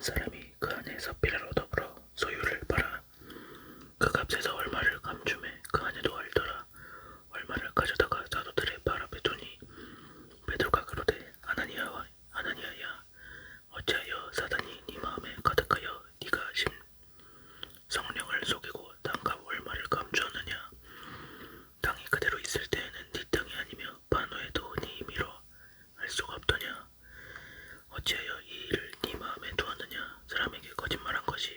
사람이 그 안에서 피라로 더불어 소유를 팔아 그 값에서 얼마를 감춤해 그 안에도 알더라. 얼마를 가져다가 사도들의 발 앞에 두니 베드로가 그러되 아나니아야 어찌하여 사단이 네 마음에 가득하여 네가 성령을 속이고 땅값 얼마를 감추었느냐. 땅이 그대로 있을 때에는 네 땅이 아니며 반후에도 네 임의로 할 수가 없더냐. 어찌하여 이 일을 네 마음에 두었느냐. 사람에게 거짓말한 것이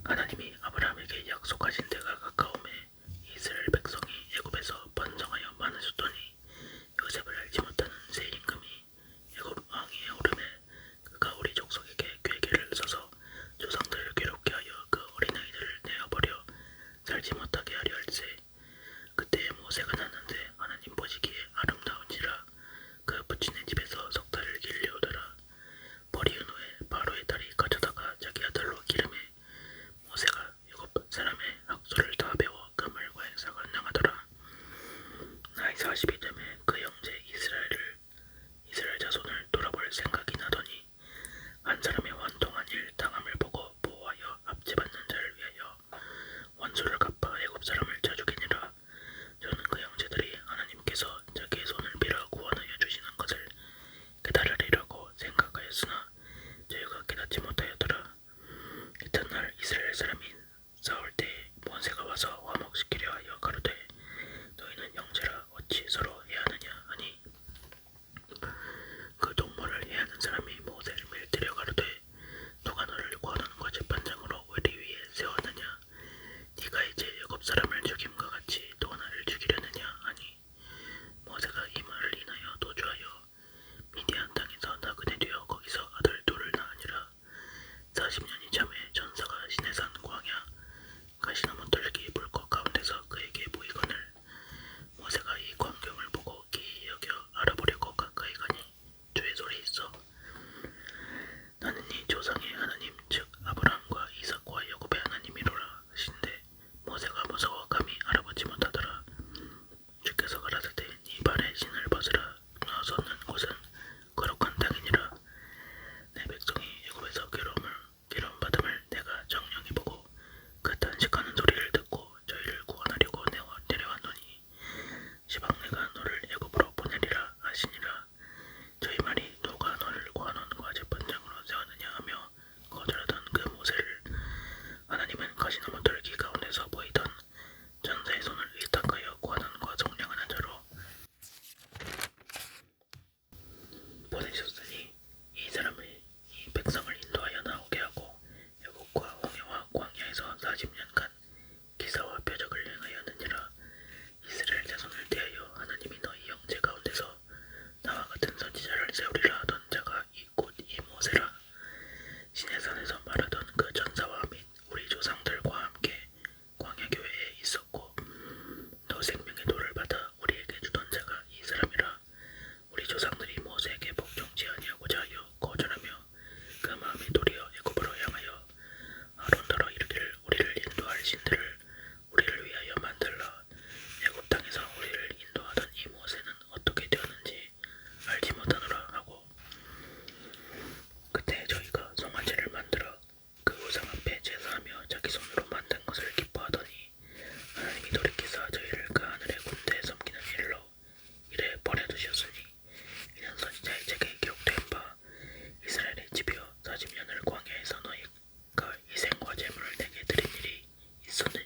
하나님이 아브라함에게 약속하신 데가 가까움에 이스라엘 백성이 애굽에서 번성하여 많아졌더니 요셉을 알지 못하는 새 임금이 애굽 왕위에 오르매 그가 우리 족속에게 괴계를 써서 조상들을 괴롭게 하여 그 어린아이들을 내어버려 살지 못하게 하려 할세. 그때에 모세가 났는데 하나님 보시기에 아름다운지라 그 부친의 집에서 석 달을 길려오더라. 버리운 후에 바로의 딸이 가져다가 자기 아들로 기름해 모세가 일곱 사람의 학소를 다 배워 그물과 행사가 능하더라. 나이 40이 되매 그 형제 이스라엘 자손을 돌아볼 생각이 나더니 한 사람의 원통한 일 당함을 보고 보호하여 압제받는 자를 위하여 원수를 갚아 애굽 사람을 짜주기니라. 저는 그 형제들이 하나님께서 자기의 손을 빌어 구원하여 주시는 것을 깨달으리라고 생각하였으나 저희가 깨닫지 못하였더라. 이튿날 이스라엘 사람이 싸울 때에 모세가 와서 화목시키려 하여 가로되 너희는 형제라 어찌 서로 해하느냐 하니 그 동물을 해하는 사람이 모세를 밀들여 가로되 누가 너를 구원하는과 재판장으로 우리 위에 세웠느냐 네가 이제 일곱 사람을 죽임과 같이 또 나를 죽이려느냐 하니 모세가 이 말을 인하여 도주하여 미디안 땅에서 나그네 되어 거기서 아들 둘을 낳으니라. 40년이 참에 전사가 시내산 광야 가시나무 뚫기 물꽃 가운데서 그에게 보이거늘 모세가 이 광경을 보고 기이 여겨 알아보려고 가까이 가니 주의 소리 있어 나는 네 조상의 하나님 즉 아브라함과 이삭과 야곱의 하나님이로라 하신대 모세가 무서워 감히 알아보지 못하더라. 주께서 가라사대 네 발에 신을 벗으라 너 섰는 곳은 거룩한 땅이니라. 내 백성이 애굽에서 괴로움 받음을 내가 정령히 보고 그 탄식하는 소리를 듣고 저희를 구원하려고 내려왔노니 시방 내가 너를 애굽으로 보내리라 하시니라. 저희 말이 누가 너를 구원원과 재판장으로 세웠느냐 하며 거절하던 그 모세를 하나님은 가시나무 뚫기 가운데서 보이던 전사의 손을 위탁하여 구원원과 성령하는 자로 보내셨으니 이 사람을 이 백성을 인도하여 나오게 하고 애국과 홍해와 광야에서 40년간 기사와 표적을 행하였느니라. 이스라엘 자손을 대하여 하나님이 너희 형제 가운데서 나와 같은 선지자를 세우리라 하던 자가 이 곧 이 모세라. 시내산에서 말하던 그 전사와 및 우리 조상들과 함께 광야교회에 있었고 또 생명의 돌을 받아 우리에게 주던 자가 이 사람이라. 우리 조상들이 모세에게 복종치 아니하고자 하여 거절하며 그 마음이 도리어 애굽으로 향하여 아론더러 이르기를 우리를 인도할 신들을 우리를 위하여 만들라. 애굽 땅에서 우리를 인도하던 이 모세는 어떻게 되었는지 알지 못하노라 하고 그때 저희가 송아지를 만들어 그 우상 앞에 제사하며 자기 손으로 만든 것을 기뻐하더니 하나님이 돌이키사 저희를 그 하늘의 군대에 섬기는 일로 이래 버려두셨으니 이는 선지자의 책에 기록된 바 이스라엘의 집이여 40년을 광야에서 너희가 희생과 제물을 내게 드린 일이 있었느니라.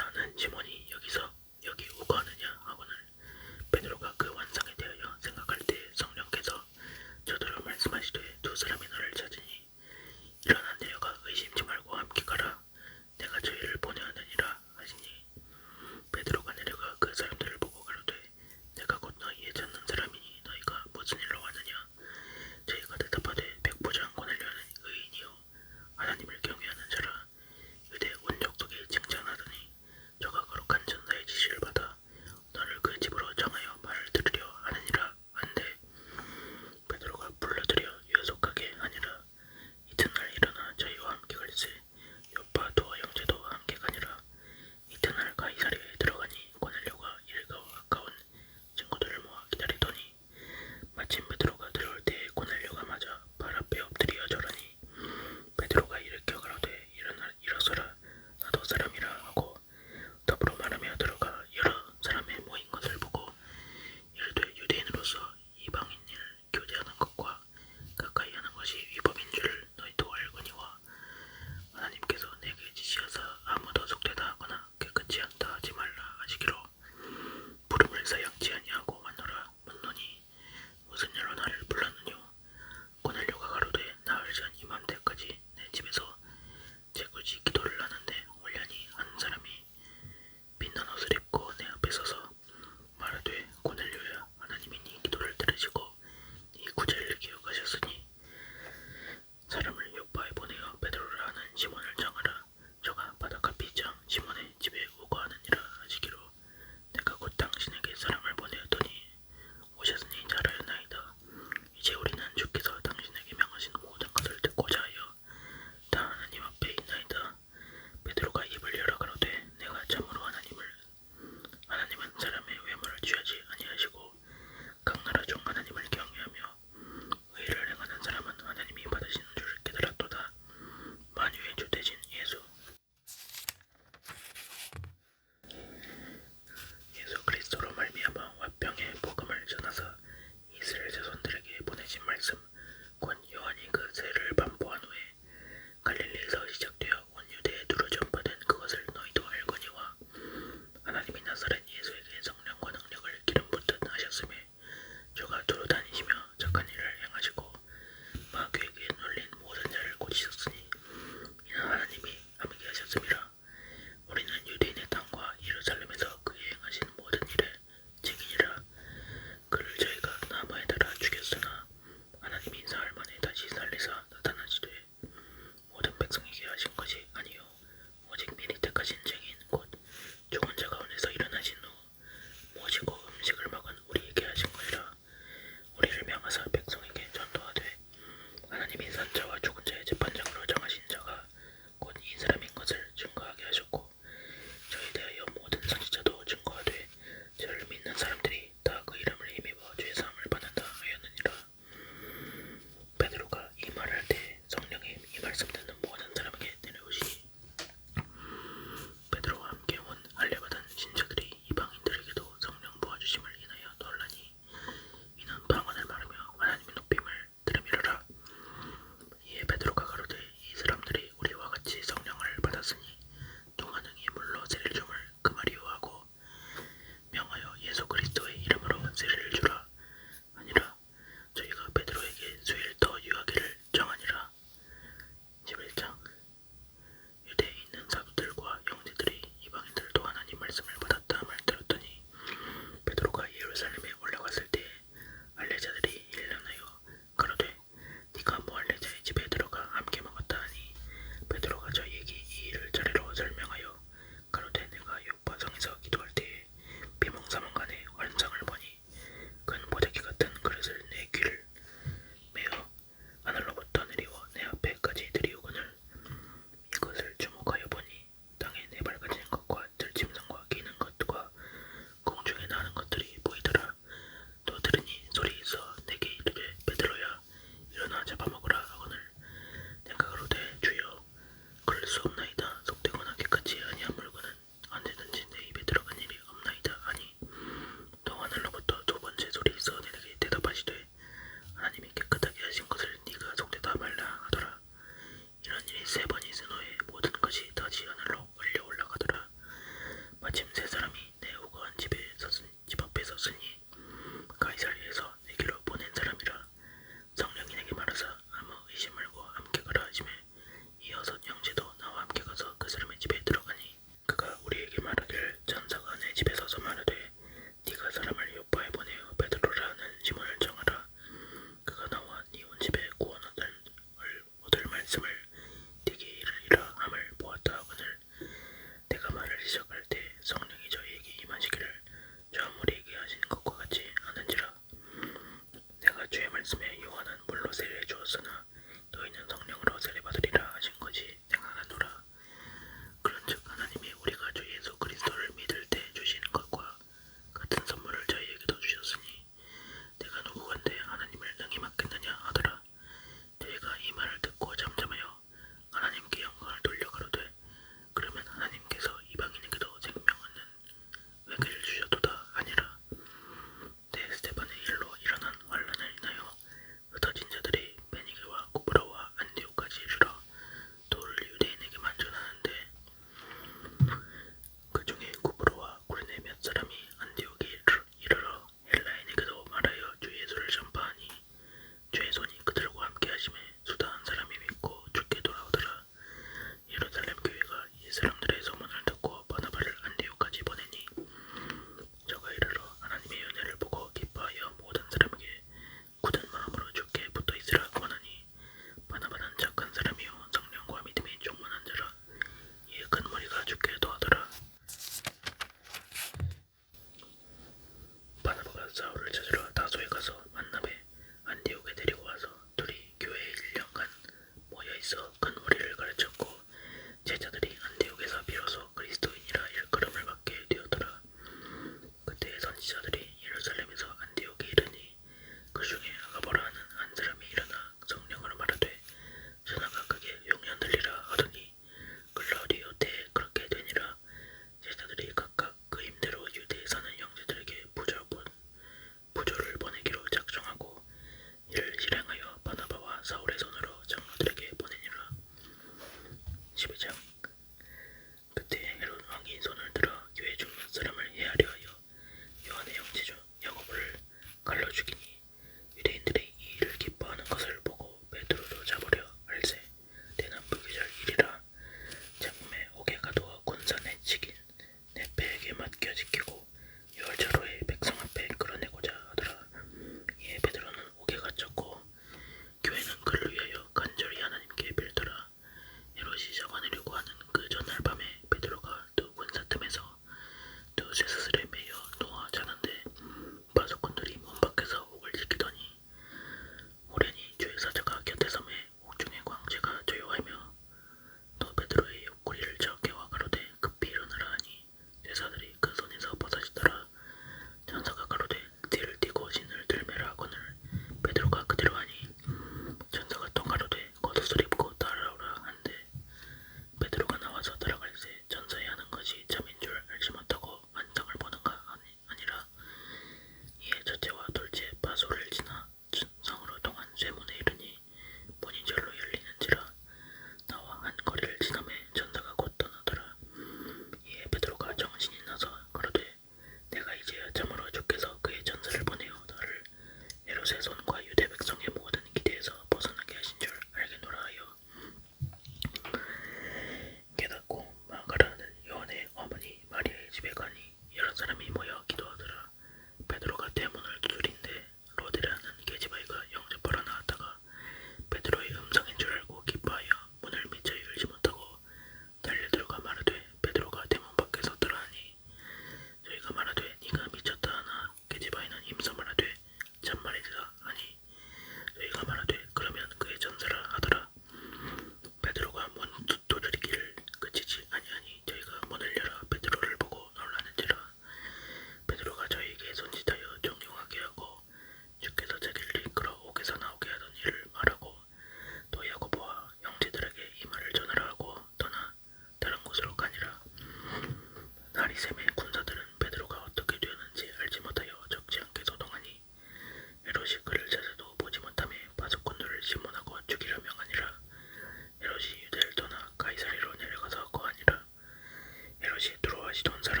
지돈 사람